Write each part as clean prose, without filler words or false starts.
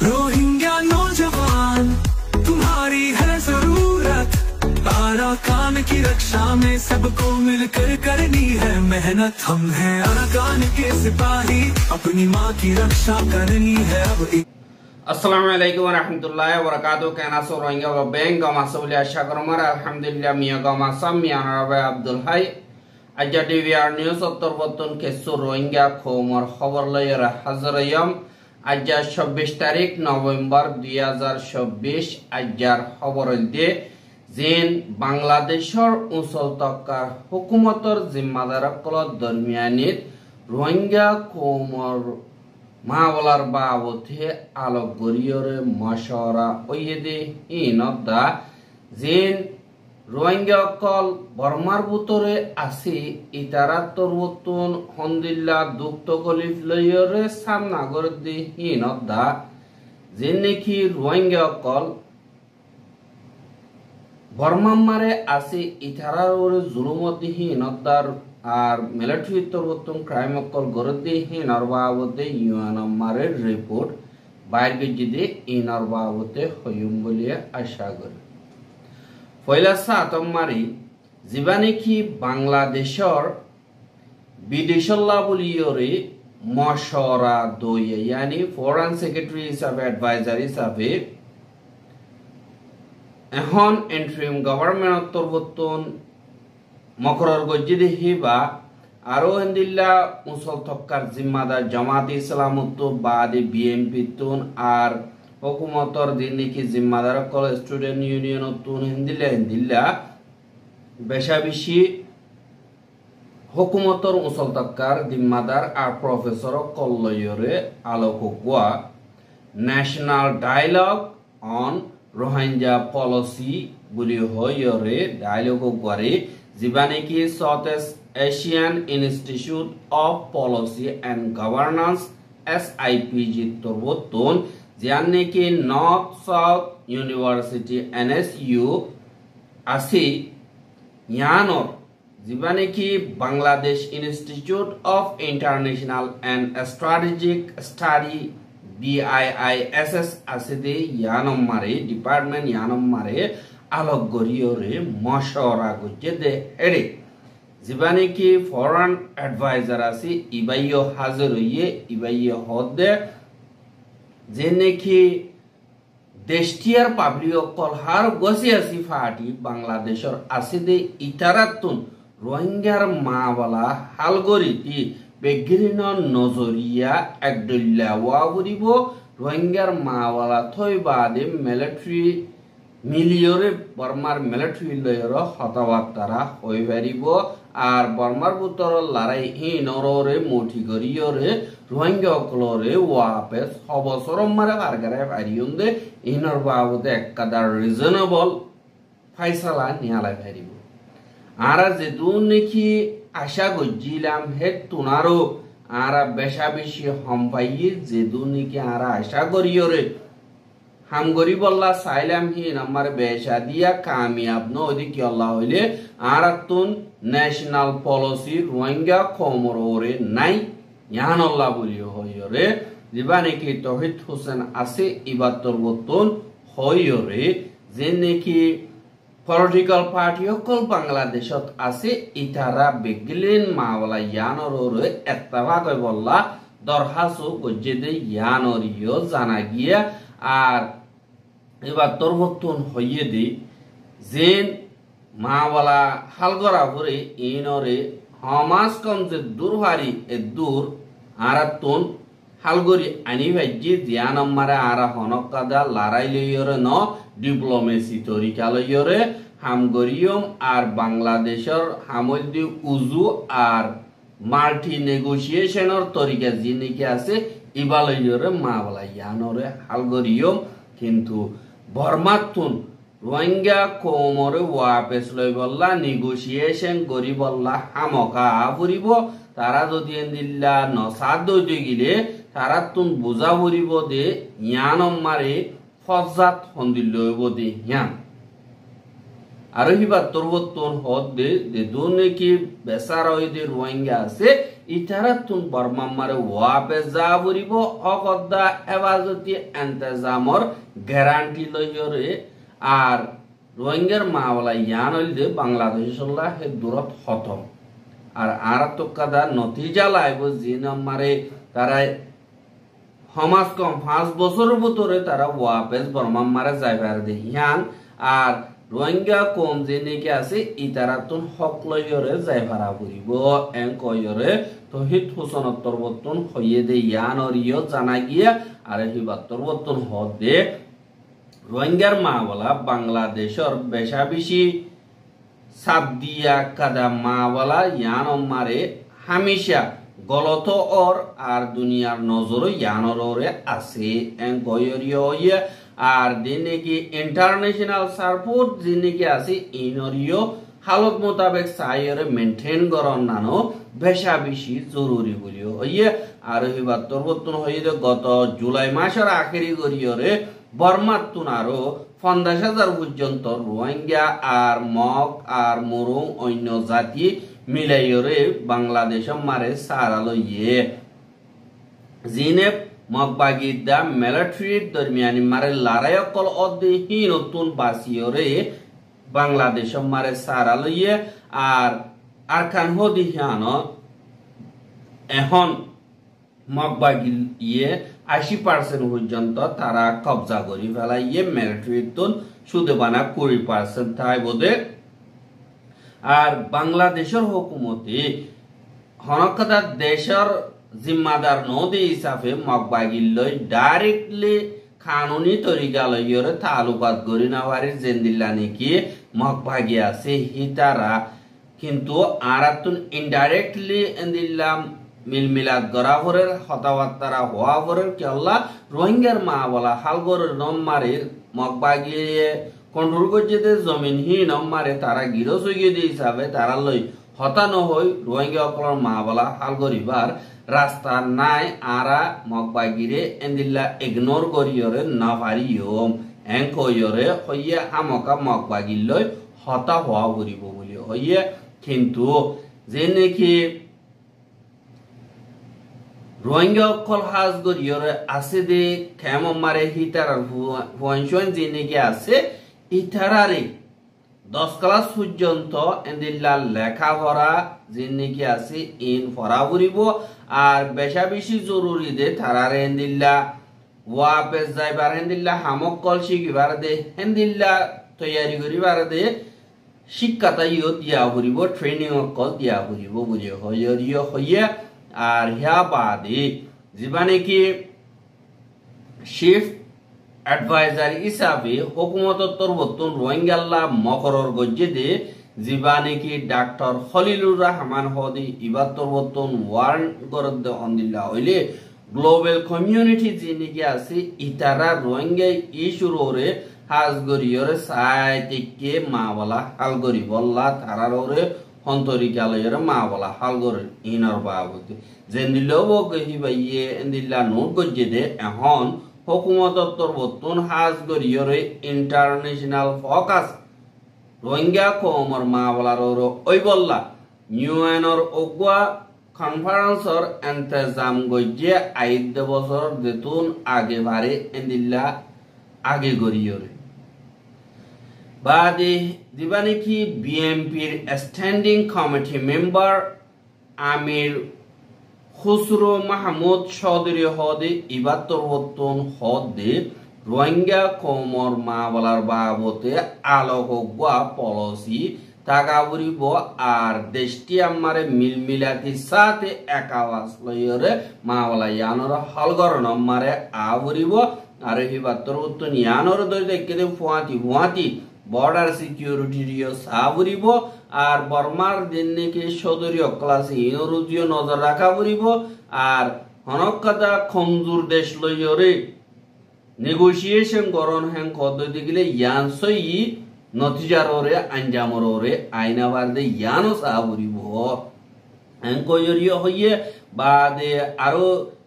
Rohingya नौजवान तुम्हारी है जरूरत, अराकान की रक्षा में सबको मिलकर करनी है मेहनत। हम हैं अराकान के सिपाही, अपनी माँ की रक्षा करनी है अब। আসসালামু আলাইকুম ওয়া রাহমাতুল্লাহি ওয়া বারাকাতুহু। কেনা সো রোহিঙ্গা ও বেং গামা সবলি আশা করমার আলহামদুলিল্লাহ মিয়া গামা সামিয়া রাবে আব্দুল হাই আজা টিভিআর নিউজ উত্তরবর্তন কেসো রোহিঙ্গা খবর খবর লয়রা হাজারয়ম আজা 26 তারিখ নভেম্বর 2024 আজার খবর দে যেন বাংলাদেশৰ উসল তক্কাৰ হুকুমতৰ জিম্মাদাৰসকল দৰমিয়ানিত রোহিঙ্গা খবর মাওলার বাবতে আলোক গরিয়রে মশওয়ারা ওইদে ইনদা যেন রোহিঙ্গা কল বর্মার ভিতরে আছে ইতারা তরবতন হন্দিল্লা দুক্ত গলিফ লয়রে সামনা করে দি ইনদা যেন নাকি রোহিঙ্গা কল বর্মা মারে আছে ইতারার ওরে জুলুমত ইনদার আর মিলিটারি তরবতন ক্রাইম অকল গরদি হিনার বাবতে ইউএনএমআরের রিপোর্ট বাইর গজিদে ইনার বাবতে হয়ুম বলিয়া আশা করি। পয়লা সাতমারি জীবানেকি বাংলাদেশর বিদেশল্লা বলিয়রে মশওয়ারা দইয়ে यानी ফরেন সেক্রেটারি হিসাবে অ্যাডভাইজার হিসাবে এখন ইন্টারিম গভর্নমেন্ট তরবতন মকরর গজ্জিদে হিবা আরো হিন্দিল্লা মুসল থক্কার জিম্মাদার জামাত ইসলামত বাদে বিএনপি তুন আর হুকুমতর দিন নাকি জিম্মাদার কল স্টুডেন্ট ইউনিয়ন তুন হিন্দিল্লা বেশা বেশি হুকুমতর মুসল থক্কার জিম্মাদার আর প্রফেসর কল্লয়রে আলোক গোয়া national dialogue on Rohingya policy বলি হয়রে ডায়ালগ গোয়ারে जिबानेकी south Asian institute of policy and governance SIPG तोरबतन जियानेकी नॉर्थ साउथ यूनिवर्सिटी NSU आसी यानर जिबानेकी Bangladesh institute of international and strategic study BIISS आसी दे यानम मारे डिपार्टमेंट यानम मारे আলোক গরিয়রে মশওয়ারা গজ্জেদে এড়ে জীবানে কি ফরেন অ্যাডভাইজার আছে ইবাইও হাজির হইয়ে ইবাইও হদে যে নাকি দেশটিয়ার পাবলিক কলহার গসি আসি ফাটি বাংলাদেশের আসিদে ইতারাতুন রোহিঙ্গার মাওয়ালা হালগরিতি বেগিরিন নজরিয়া একদল্লা ওয়াবরিব রোহিঙ্গার মাওয়ালা থই বাদে মিলিটারি মিলিয়রে বর্মার মিলিটারি লয়র হতাবার্তারা হয়ে পারিব আর বর্মার ভিতর লড়াই নররে মুঠি করিয়রে রোহিঙ্গা অকলরে ওয়াপেস অবসরম মারে কারগারে পারিয়ন্দে ইনর বাবদে একাদার রিজনেবল ফাইসালা নিয়ালাই পারিব। আরা যেদুন নাকি আশা গজ্জিলাম হে তুনারো আরা বেশা বেশি হম পাইয়ে যেদুন নাকি আরা আশা করিয়রে हम गरीब अल्लाह साइलाम ही नंबर बेशा दिया कामयाब न ओदी की अल्लाह होले आरतुन नेशनल पॉलिसी रोहिंग्या कोमरोरे नाई यान अल्लाह बोलियो होयरे जिबाने की तौहीद हुसैन आसे इबातर वतन होयरे जेने की पॉलिटिकल पार्टी अकल बांग्लादेशत आसे इतारा बेगलिन मावला यानरोरे एत्ताबाग बल्ला दरहासो गजेदे यानरियो जाना गिया আর এবার তরবতন হইয়ে দি যেন মাওয়ালা হালগরা ভরে ইনরে হমাস কম যে দূরহারি এ দূর আরাতন হালগরি আনি ভাইজি জিয়ান আমারে আরা হনকাদা লড়াই লইরে ন ডিপ্লোমেসি তরিকা লইরে হামগরিয়ম আর বাংলাদেশের হামদি উজু আর মাল্টি নেগোসিয়েশনের তরিকা জিনিকে আছে ইবালয়রে মাওলা ইয়ানরে হালগরিয়ম কিন্তু বর্মাতুন রোহিঙ্গা কোমরে ওয়াপেস লই বল্লা নেগোসিয়েশন করি বল্লা হামকা ফুরিব তারা যদি এন্দিল্লা নসাদ দইতে গিলে তারা তুন বুঝা ফুরিব দে ইয়ানম মারে ফজাত হন্দিল লইব দে ইয়ান আর হিবা তরবতন হদ দে দুনে কি বেসার হই দে রোহিঙ্গা আছে ইতারাতুন বর্মা মারে ওয়াপে যা বুরিব অগদা হেফাজতি এন্তেজামর গ্যারান্টি লইরে আর রোহিঙ্গার মাওলা ইয়ান হইলে বাংলাদেশ হে দূরত খতম আর তো কাদা নতিজা লাইব জিন মারে তারা সমাজ কম 5 বছরের ভিতরে তারা ওয়াপেস বর্মা মারে যাইবার দে ইয়ান আর রোহিঙ্গা কম যে নাকি আছে ইতারাতুন হক লইরে যাইভারা বুরিব এন কইরে তহিদ হুসনত্তর বর্তন হইয়ে দে ইয়ান অরিয় জানা গিয়া আর হিবাত্তর বর্তন হদ দে রোহিঙ্গার মাওলা বাংলাদেশের বেশা বেশি সাবদিয়া কাদা মাওলা ইয়ান মারে হামেশা গলত ওর আর দুনিয়ার নজর ইয়ানর ওরে আছে এন গয়রিয় আর দিনে কি ইন্টারন্যাশনাল সাপোর্ট দিনে কি আছে ইনরিও হালত মোতাবেক সাইরে মেইনটেইন করন নানো বেশা বেশি জরুরি বলিও হইয়ে আর হিবার তরবতন হইয়ে গত জুলাই মাসের আখেরি গরিয়রে বর্মাতুন আরো 50,000 পর্যন্ত রোহিঙ্গা আর মগ আর মুরুং অন্য জাতি মিলাইরে বাংলাদেশ মারে সারালো ইয়ে জিনে মগবাগিদা মিলিটারি দরমিয়ানি মারে লড়াই কল অদ্দি নতুন বাসিয়রে বাংলাদেশ মারে সারালো ইয়ে আর আরখান হদি হিয়ান এখন মগবাগিল ইয়ে 80% পর্যন্ত তারা কবজা করি ফেলা ইয়ে মিলিটারি তুন শুধু বানা 20% তাই বোধে আর বাংলাদেশের হুকুমতে হনকতা দেশের জিম্মাদার নদী হিসাবে মগবাগিল লই ডাইরেক্টলি কানুনি তরিকা লইরে তালুকাত গরি নাওয়ারি জেন্দিল্লা নাকি মগবাগি আছে হিতারা কিন্তু আরাতুন ইনডাইরেক্টলি এন্দিল্লাম মিলমিলাত গরা ভরের হতাবার্তারা হওয়া ভরের কেল্লা রোহিঙ্গার মা বলা হালগরের নম মারে মগবাগিয়ে কন্ট্রোল করছে জমিন হি নম মারে তারা গিরো সইয়ে দিয়ে হিসাবে তারা লই হতানো হই রোহিঙ্গা অকলর মা বলা হালগরিবার রাস্তা নাই আরা মগবাগিরে এন্দিল্লা ইগনোর করিয়রে না পারিও এং কইয়রে হইয়ে আমকা মগবাগির লই হতা হওয়া করিব বলি হইয়ে কিন্তু যে নাকি রোহিঙ্গা অকল হাজ গরিয়রে আছে দে খেম মারে হিতার ফুয়ানশন যে নাকি আছে ইতারারে 10 ক্লাস পর্যন্ত এন্দিল্লা লেখাপড়া যে নাকি আছে ইন পড়া করিব আর বেশা বেশি জরুরি দে তারারে এন্দিল্লা ওয়াপেস যাইবার এন্দিল্লা হামক কল শিখিবার দে এন্দিল্লা তৈয়ারি করিবার দে শিক্ষাটা ইও দিয়া করিব ট্রেনিং কল দিয়া করিব বুঝে হইয় হইয়ে আর হিয়া বাদে যিবা নাকি শিফট অ্যাডভাইজার হিসাবে হুকুমতর তরবতন রোহিঙ্গাল্লা মকরর গজ্জে দে যিবা নাকি ডাক্তার খলিলুর রহমান হদি ইবার তরবতন ওয়ার্ন গরদ অন্দিল্লা হইলে গ্লোবাল কমিউনিটি যে নাকি আছে ইতারা রোহিঙ্গা ইস্যুরে হাজ গরিয়রে সাইতিকে মাওলা হালগরি বল্লা তারারে হন্তরিকালয়ের মাওলা হালগরি ইনর বাবতি জেন্দিলো বগহিবাইয়ে এন্দিল্লা নোট গজ্জে দে এখন হুকুমতর তরবতন হাজ গরিয়রে ইন্টারন্যাশনাল ফোকাস রোহিঙ্গা কমর মাওলার ওই বল্লা ইউএনর ওগুয়া কনফারেন্সর এন্তেজাম গজ্জে 5 বছর দেতুন আগে বারে এন্দিল্লা আগে গরিয়রে বাদে দিবা নাকি বিএমপির স্ট্যান্ডিং কমিটি মেম্বার আমির খুসরো মাহমুদ চৌধুরী হদে ইবার তরবতন হদে রোহিঙ্গা কমর মাওলার বাবতে আলোকগা পলিসি তাগাবুরিব আর দেশটি আমারে মিলমিলাতির সাথে একাওয়াজ লইরে মাওলা ইয়ানর হলগর নম্বরে আবুরিব আর হিবার তরবতন ইয়ানর দই দেখে ফুয়াতি বর্ডার সিকিউরিটি রিও সাবুরিব আর বর্মার দিন নাকি সদরীয় ক্লাসে ইনরুজিও নজর রাখা বুরিব আর হনকতা খমজুর দেশ লইরে নেগোসিয়েশন করন হ্যাং পদ্ধতি গেলে ইয়ান সই নতিজার ওরে আঞ্জামর ওরে আইনাবার দে ইয়ানো সাবুরিব হ্যাং কইরিও হইয়ে বাদে আরো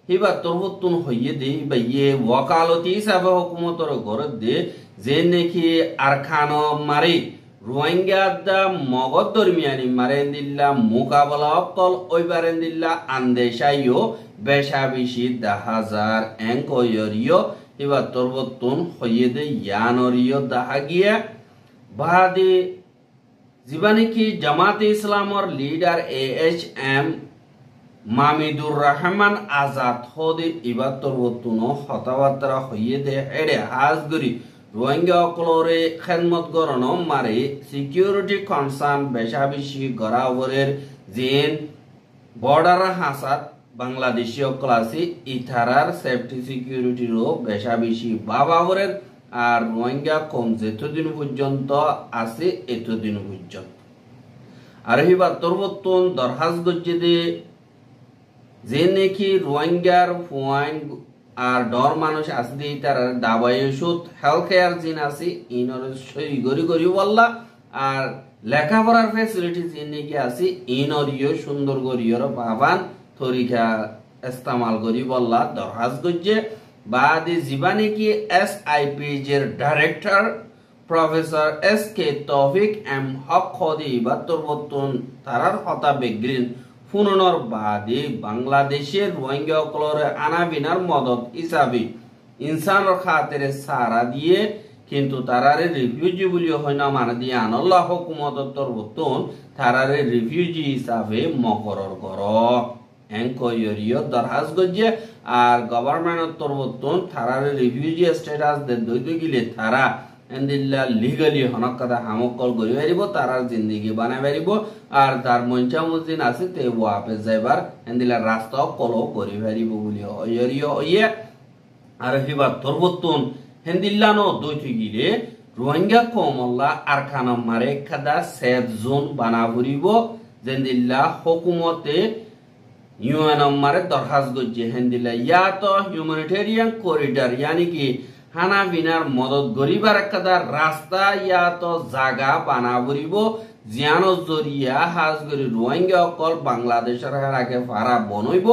হিবা তরবতন হইয়ে দে বাইয়ে ওয়াকালতি হিসাবে হুকুমতর ঘর দে যে নাকি আরখান মারি রোহিঙ্গা দা মগদ দরমিয়ানি মারেন্দিল্লা মোকাবেলা অকল ওইবারেন্দিল্লা আন্দেশাইও বেশাবিশি 10,000 এঙ্কয়রিও এবার তরবতুন হইয়েদে ইয়ানরিও দাহা গিয়া বাদে জীবানিকি জামাতে ইসলামর লিডার AHM মামিদুর রহমান আজাদ হদে এবার তরবতুন হতাবার্তা হইয়েদে হেডে হাজগরি রোহিঙ্গা অকলরে খেদমত গরণ মারে সিকিউরিটি কনসার্ন বেশাবিশি গড়াবরের জেন বর্ডার হাসাত বাংলাদেশি অকল আছে ইথারার সেফটি সিকিউরিটিরও বেশাবিশি বাবাবরের আর রোহিঙ্গা কম যেতদিন পর্যন্ত আছে এতদিন পর্যন্ত আর হিবা তরবতুন দরহাজ গজ্জেদে যে নাকি রোহিঙ্গার পয়েন্ট আর ডর মানুষ আসদি তার দাবাই ওষুধ হেলথ কেয়ার জিন আছে ইনর সই গরি গরি বললা আর লেখাপড়ার ফ্যাসিলিটি জিন নাকি আছে ইনরিও সুন্দর গরিয়র পাবান তরিকা ইস্তেমাল করি বললা দরহাজ গজ্জে বাদে জীবানি কি SIP এর ডাইরেক্টর প্রফেসর SK তৌফিক M হক খদি বা তরবতুন তারার হতা বেগ্রিন ফুননর বাদে বাংলাদেশের রোহিঙ্গা অকলরে আনাবিনার মদত হিসাবে ইনসানের খাতিরে সারা দিয়ে কিন্তু তারারে রিফিউজি বলি হয় না মানে দিয়ে আনল্লাহ হুকুমত তরবতুন তারারে রিফিউজি হিসাবে মকরর কর এঙ্কয়রিও দরহাজ গজ্জে আর গভর্নমেন্ট তরবতুন তারারে রিফিউজি স্ট্যাটাস দে দইতে গিলে তারা এন্দিল্লা লিগালি হনক কথা হামকল গরি পারিব তারার জিন্দেগি বানাই পারিব আর তার মঞ্চা মসজিদ আছে তে ওয়াপে যাইবার এন্দিল্লা রাস্তা কলো গরি পারিব বলি অয়রিও ইয়ে আর হিবা তরবতুন হেন্দিল্লা নো দইতে গিলে রোহিঙ্গা কমল্লা আরখানা মারে খাদা সেফ জোন বানা ফুরিব যেন্দিল্লা হুকুমতে UN মারে দরখাস গজ্জে হেন্দিল্লা ইয়া তো হিউম্যানিটেরিয়ান করিডর यानी कि হানা বিনার মদত গরিবার কাদার রাস্তা ইয়া তো জায়গা বানা বরিব জিয়ান জরিয়া হাজগরি রোহিঙ্গা অকল বাংলাদেশের হারাকে ফারা বনইব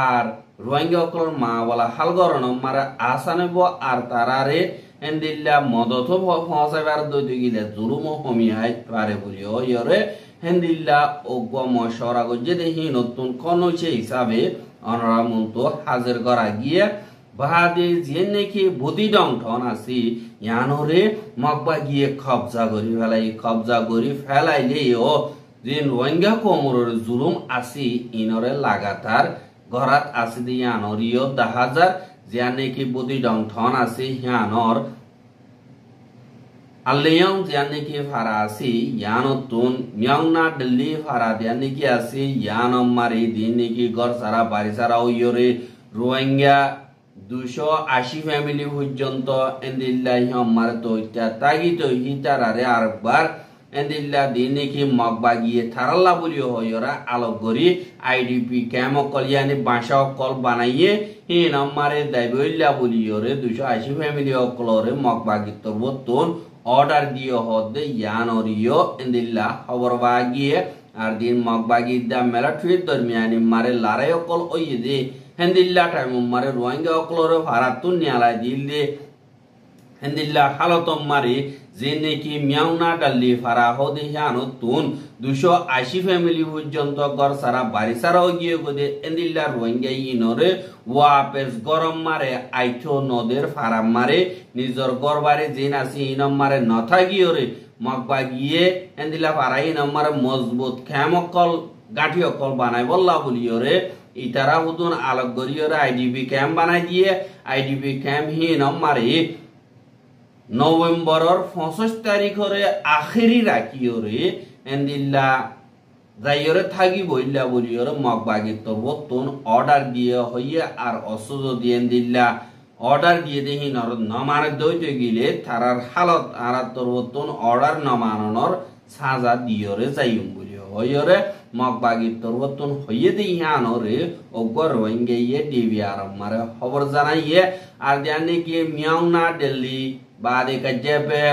আর রোহিঙ্গা অকল মা বলা হালগরণ মারা আসানব আর তারারে এন্দিল্লা মদত পৌঁছাবার দইতে গিলে জুলুম হমিয়াই পারে বলিও ইয়রে হেন্দিল্লা অজ্ঞ মশরা গজ্জে দেখি নতুন কনছে হিসাবে অনরা মন্ত হাজির করা গিয়ে বাদে যে নাকি বদি ডং ঠন আছে ইয়ানরে মকবা গিয়ে কবজা করি ফেলাইলেও যে রোহিঙ্গা কোমরের জুলুম আছে ইনরে লাগাতার ঘরাত আছে দি ইয়ানরিও 10,000 যে নাকি বদি ডং ঠন আছে ইয়ানর আল্লেয়ং যে নাকি ফারা আছে ইয়ানতুন মিয়াংনা দিল্লি ফারা যে নাকি আছে ইয়ান মারি দিন নাকি ঘর সারা বাড়ি সারা ওইরে রোহিঙ্গা 280 ফ্যামিলি পর্যন্ত এন্দিল্লাহি আমার তো তাগি তো হিতারারে আরেকবার এন্দিল্লা দিনে কি মগবা গিয়ে থারাল্লা বলি হয়রা আলোক গরি IDP ক্যাম্প কলিয়ানি বাসা কল বানাইয়ে হিন আমারে দাইবইল্লা বলি ওরে 280 ফ্যামিলি অকলরে মগবা গিতর বতন অর্ডার দিয়ে হদে ইয়ানরিও এন্দিল্লা খবর বাগিয়ে আর দিন মগবা গিদা মেলা টুইট দরমিয়ানি মারে লারাই অকল ওইদে হেন্দিল্লা টাইম মারে রোহিঙ্গা অকলরে ভারাতুন নিয়ালাই দিলে হেন্দিল্লা হালতম মারে যে নাকি মিয়াউনা ডাল্লি ফারা হদে হিয়ানতুন 280 ফ্যামিলি পর্যন্ত ঘর সারা বাড়ি সারাও গিয়ে গদে হেন্দিল্লা রোহিঙ্গা ইনরে ওয়াপেস গরম মারে আইঠো নদের ফারা মারে নিজর ঘর বাড়ি জিন আছে ইনম মারে নথা গিয়ে মগবা গিয়ে হেন্দিল্লা ফারা ইনম মারে মজবুত খেমকল গাঠি অকল বানাই বললা বলিওরে ইতারা হুদুন আলোক গরিয়রে IDP ক্যাম্প বানাই দিয়ে IDP ক্যাম্প হিনম মারে নভেম্বরের 25 তারিখরে আখেরি রাখিওরে এন্দিল্লা যাইরে থাকি বইল্লা বলিওরে মগবাগি তরবতুন অর্ডার দিয়ে হইয়া আর অসুজ দিয়ে এন্দিল্লা অর্ডার দিয়ে দেহি নর নমানে দইতে গিলে তারার হালত আর তরবতুন অর্ডার নমানর সাজা দিয়রে যাইম বলিও হইরে মগবাগি তরবতুন হইয়ে দেই হানরে অগর রোহিঙ্গা DVR মারে খবর জানাইয়ে আর জানে কি মিয়াউনা দিল্লি বাদে কাজেবে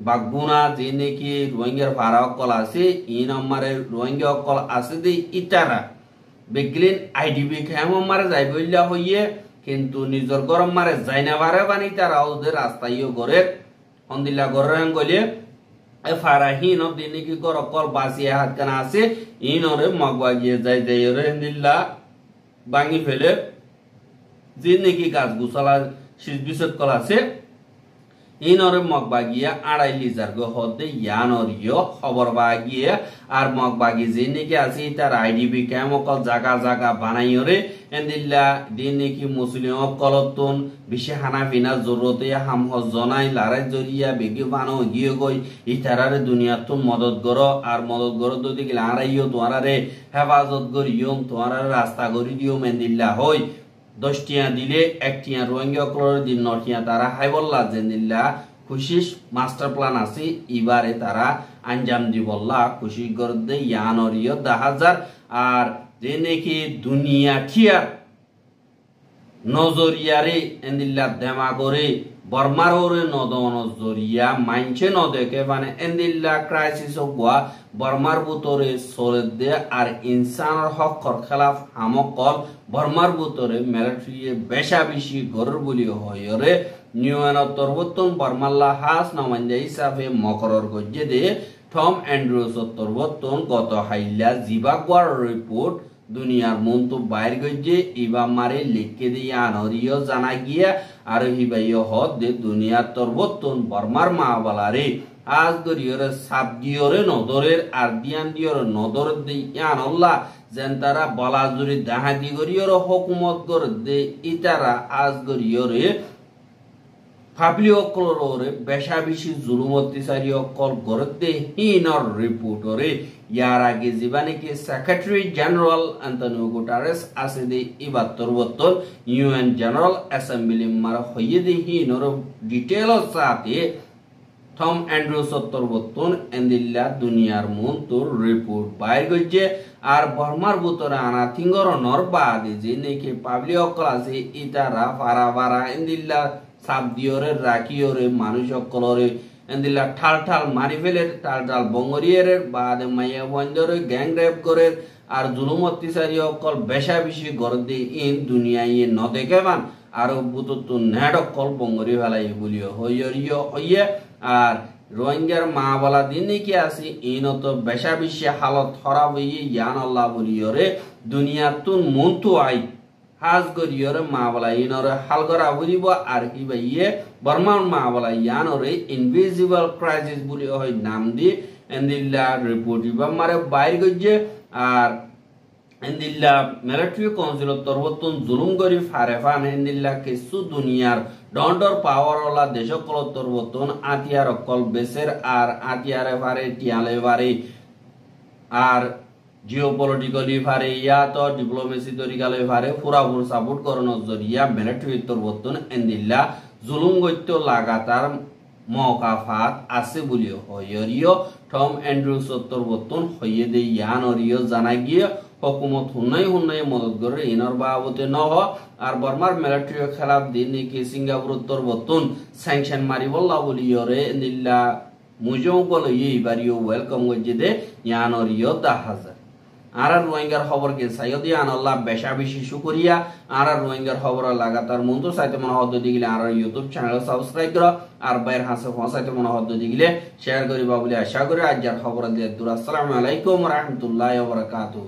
বাগুনা জিনে কি রোহিঙ্গার ফারা কল আছে ই নম্বরে রোহিঙ্গা কল আছে দি ইতারা বেগলিন IDP খেম মারে যাই বইলা হইয়ে কিন্তু নিজর গরম মারে যাই না বারে বানি তারা ওদের রাস্তাইও করে হন্দিলা গরেন গলে ফারাহিন দিনে কি কর কল বাসিয়া হাত কানা আছে ইনরে মগবাগিয়ে যায় যায় রে দিল্লা ভাঙি ফেলে যে নাকি গাছ গুছালা শীষ বিশদ কল আছে ইনরে মগবাগিয়া 2.5 লিটার গো হতে ইয়ানরিও খবর বাগিয়ে আর মগবাগি যে নাকি আছে তার আইডিবি কেমকল জায়গা জায়গা বানাইরে এন্দিল্লা দিন নাকি মুসলিম কলতন বিশে হানাফিনা জরুরতে হাম হ জনাই লারাই জরিয়া বেগে বানো গিয়ে গই ইতারারে দুনিয়াতুন মদত গরো আর মদত গরো যদি গিলা আড়াইও তোমারে হেফাজত করিও তোমারে রাস্তা করি দিও এন্দিল্লা হই 10 টিয়া দিলে 1 টিয়া রোহিঙ্গা কলর দিন 9 টিয়া তারা হাইবল্লা জেনিল্লা খুশিস মাস্টার প্ল্যান আছে এবারে তারা আঞ্জাম দিবল্লা খুশি করতে ইয়ানরিও 10,000 আর যে নাকি দুনিয়া ঠিয়ার নজরিয়ারে এন্দিল্লা দেমা করে বর্মার ওরে নদন জরিয়া মাইনছে নদেকে মানে এন্দিল্লা ক্রাইসিস হওয়া বর্মার বুতরে সরে দে আর ইনসানের হকর খেলাফ হামকল বর্মার বুতরে মিলিটারি বেশা বেশি গরর বলি হয়রে নিউএন তরবতন বর্মাল্লা হাস নমাঞ্জা হিসাবে মকরর গজ্জে দে টম অ্যান্ড্রুস তরবতন গত হাইলা জিবাগওয়ার রিপোর্ট দুনিয়ার মন তো বাইর গজ্জে ইবা মারে লিখে দিয়ে আনরিও জানা গিয়া আর হিবাইও হদ দে দুনিয়ার তরবতন বর্মার মাহবালারে আজ গরিয়রে সাপ গিয়রে নদরের আর দিয়ান দিয়রে নদর দে ইয়ানল্লাহ যেন তারা বলা জুড়ি দাহাদি গরিয়রে হুকুমত করে দে ইতারা আজ গরিয়রে ফাবলি অকলরে বেশা বেশি জুলুম অত্যাচারী অকল গরতে হিনর রিপোর্টরে ইয়ার আগে জীবানে কি সেক্রেটারি জেনারেল অ্যান্টনিও গুটারেস আছে দে ইবার তরবতন ইউএন জেনারেল অ্যাসেম্বলি মার হইয়ে দে হিনর ডিটেল সাথে টম অ্যান্ড্রুস তরবতন এন্দিল্লা দুনিয়ার মন তোর রিপোর্ট বাইর গজ্জে আর বর্মার বুতরে আনা থিঙ্গর নর বাদে যে নাকি পাবলি অকল আছে ইতারা ফারা ফারা এন্দিল্লা সাপ দিওরে রাখিওরে মানুষ অকলরে এন্দিল্লা ঠাল ঠাল মারি ফেলে ঠাল ঠাল বঙ্গরিয়ের বাদে মাইয়া বন্ধরে গ্যাং রেপ করে আর জুলুম অত্যাচারী অকল বেশা বেশি গরদে ইন দুনিয়ায় নদেকে বান আর বুতত নেট অকল বঙ্গরি ফেলাই বলিও হইয়রিও হইয়ে আর রোহিঙ্গার মা বলা দিন কি আছে ইনত বেশা বেশি হালত খারাপ হইয়ে ইয়ান আল্লাহ বলিওরে দুনিয়াতুন মন্তু আই হাজ গরিয়রে মা বলা ইনরে হালগরা বুঝিব আর কি ভাইয়ে বর্মার মা বলা ইয়ানরে ইনভিজিবল ক্রাইসিস বলি হয় নাম দি এন্দিল্লা রিপোর্ট ইবা মারে বাইর গজ্জে আর এন্দিল্লা মিলিটারি কাউন্সিল তরবতন জুলুম গরি ফারেফান এন্দিল্লা কিছু দুনিয়ার ডন্ডর পাওয়ার ওলা দেশকল তরবতন আতিয়ার অকল বেসের আর আতিয়ারে ফারে টিয়ালে ফারে আর জিওপলিটিক্যালি ফারে ইয়া তো ডিপ্লোমেসি তরিকালে ফারে পুরাপুর সাপোর্ট করানোর জরিয়া মিলিটারি তরবতন এন্দিল্লা জুলুম গত্য লাগাতার মকাফাত আছে বলিও হইয়রিও টম অ্যান্ড্রুস তরবতন হইয়ে দে ইয়ানরিও জানা গিয়ে হুকুমত হুন্নাই মদত করে ইনর বাবতে নহ আর বর্মার মিলিটারি খেলাফ দিন কি সিঙ্গাপুর তরবতন স্যাংশন মারিবল্লা বলিয়রে এন্দিল্লা মুজো বলে এইবারিও ওয়েলকাম গজ্জে দে ইয়ানরিও 10,000 আর রোহিঙ্গার খবর কে সাইয়দি আনাল্লাহ বেশা বেশি শুকরিয়া আর রোহিঙ্গার খবর লাগাতার মন তো সাইতে মনে হদ দিগলে আর ইউটিউব চ্যানেল সাবস্ক্রাইব করো আর বাইর হাসে ফসাইতে মনে হদ দিগলে শেয়ার করিবা বলে আশা করি আজকের খবর দিয়ে দূর আসসালামু আলাইকুম ওয়া রাহমাতুল্লাহি ওয়া বারাকাতুহু